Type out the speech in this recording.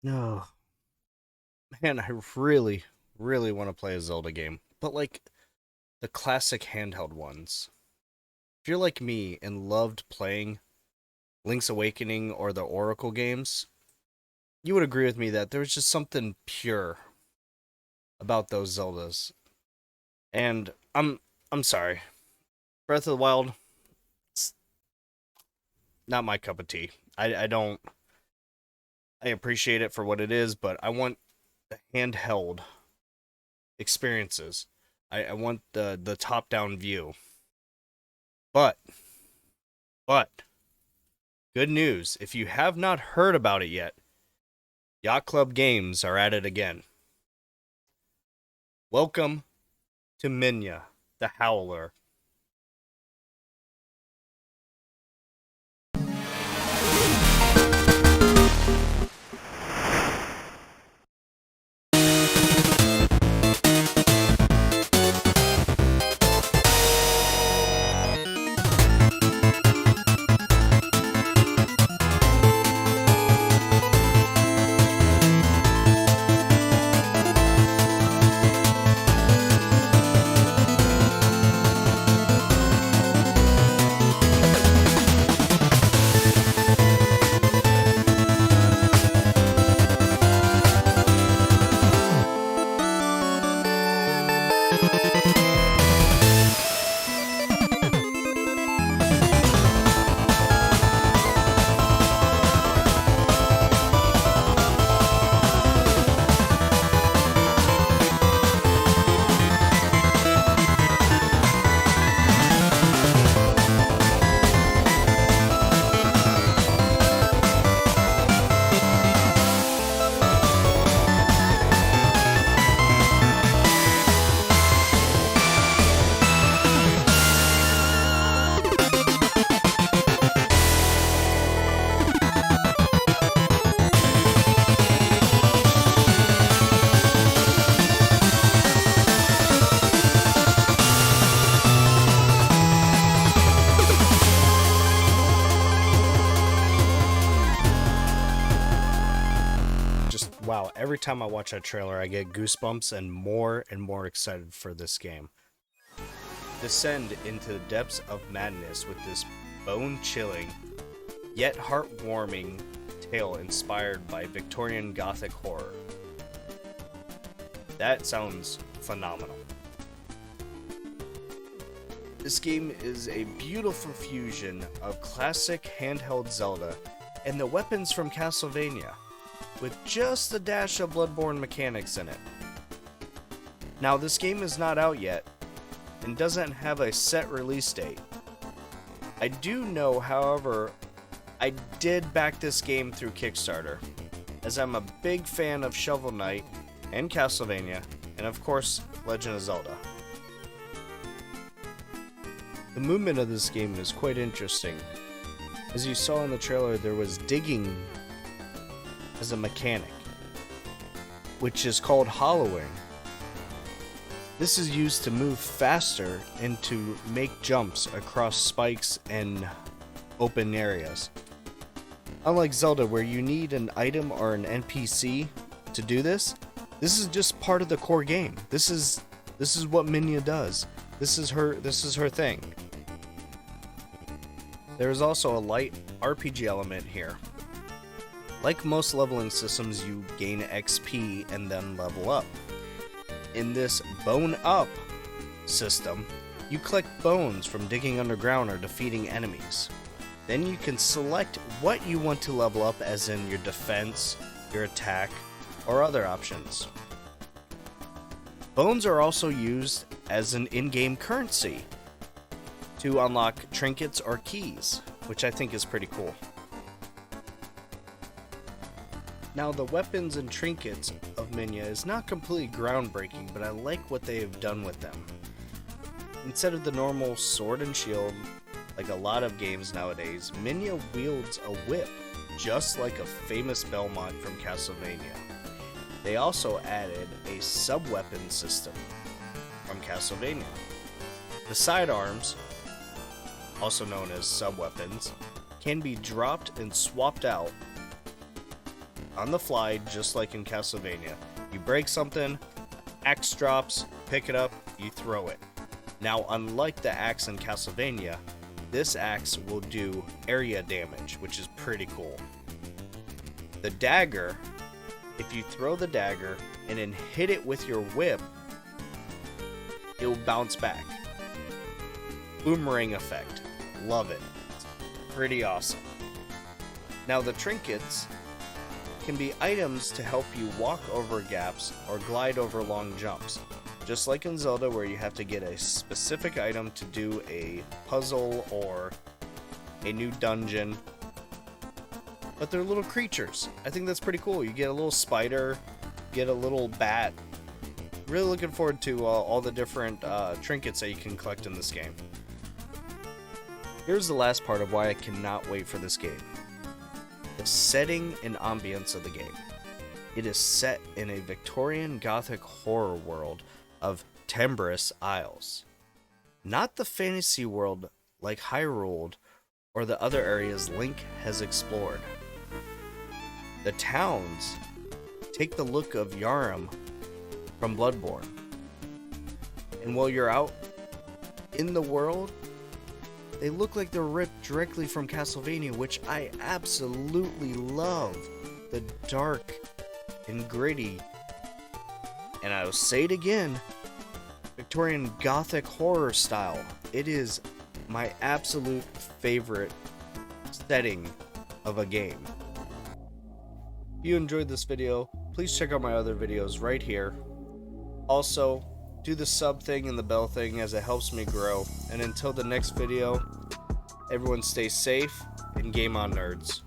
No, man, I really, really want to play a Zelda game, but like the classic handheld ones. If you're like me and loved playing Link's Awakening or the Oracle games, you would agree with me that there was just something pure about those Zeldas. And I'm sorry, Breath of the Wild, it's not my cup of tea. I don't I appreciate it for what it is, but I want the handheld experiences. I want the top down view. But but good news, if you have not heard about it yet, Yacht Club Games are at it again. Welcome to Minya the Howler. Just wow, every time I watch that trailer, I get goosebumps and more excited for this game. Descend into the depths of madness with this bone-chilling, yet heartwarming tale inspired by Victorian Gothic horror. That sounds phenomenal. This game is a beautiful fusion of classic handheld Zelda and the weapons from Castlevania, with just a dash of Bloodborne mechanics in it. Now, this game is not out yet, and doesn't have a set release date. I do know, however, I did back this game through Kickstarter, as I'm a big fan of Shovel Knight and Castlevania, and of course, Legend of Zelda. The movement of this game is quite interesting. As you saw in the trailer, there was digging as a mechanic, which is called hollowing. This is used to move faster and to make jumps across spikes and open areas. Unlike Zelda, where you need an item or an NPC to do this, this is just part of the core game. This is what Minya does. This is her thing. There is also a light RPG element here. Like most leveling systems, you gain XP and then level up. In this bone up system, you collect bones from digging underground or defeating enemies. Then you can select what you want to level up, as in your defense, your attack, or other options. Bones are also used as an in-game currency to unlock trinkets or keys, which I think is pretty cool. Now, the weapons and trinkets of Minya is not completely groundbreaking, but I like what they have done with them. Instead of the normal sword and shield, like a lot of games nowadays, Minya wields a whip, just like a famous Belmont from Castlevania. They also added a sub-weapon system from Castlevania. The sidearms, also known as sub-weapons, can be dropped and swapped out on the fly, just like in Castlevania. You break something, axe drops, pick it up, you throw it. Now, unlike the axe in Castlevania, this axe will do area damage, which is pretty cool. The dagger, if you throw the dagger and then hit it with your whip, it will bounce back. Boomerang effect. Love it. It's pretty awesome. Now, the trinkets can be items to help you walk over gaps or glide over long jumps. Just like in Zelda, where you have to get a specific item to do a puzzle or a new dungeon. But they're little creatures. I think that's pretty cool. You get a little spider, get a little bat. Really looking forward to all the different trinkets that you can collect in this game. Here's the last part of why I cannot wait for this game. The setting and ambience of the game. It is set in a Victorian Gothic horror world of Tembrous Isles. Not the fantasy world like Hyrule or the other areas Link has explored. The towns take the look of Yarum from Bloodborne. And while you're out in the world, they look like they're ripped directly from Castlevania, which I absolutely love. The dark and gritty, and I will say it again, Victorian Gothic horror style. It is my absolute favorite setting of a game. If you enjoyed this video, please check out my other videos right here. Also, do the sub thing and the bell thing, as it helps me grow. And until the next video, everyone stay safe and game on, nerds.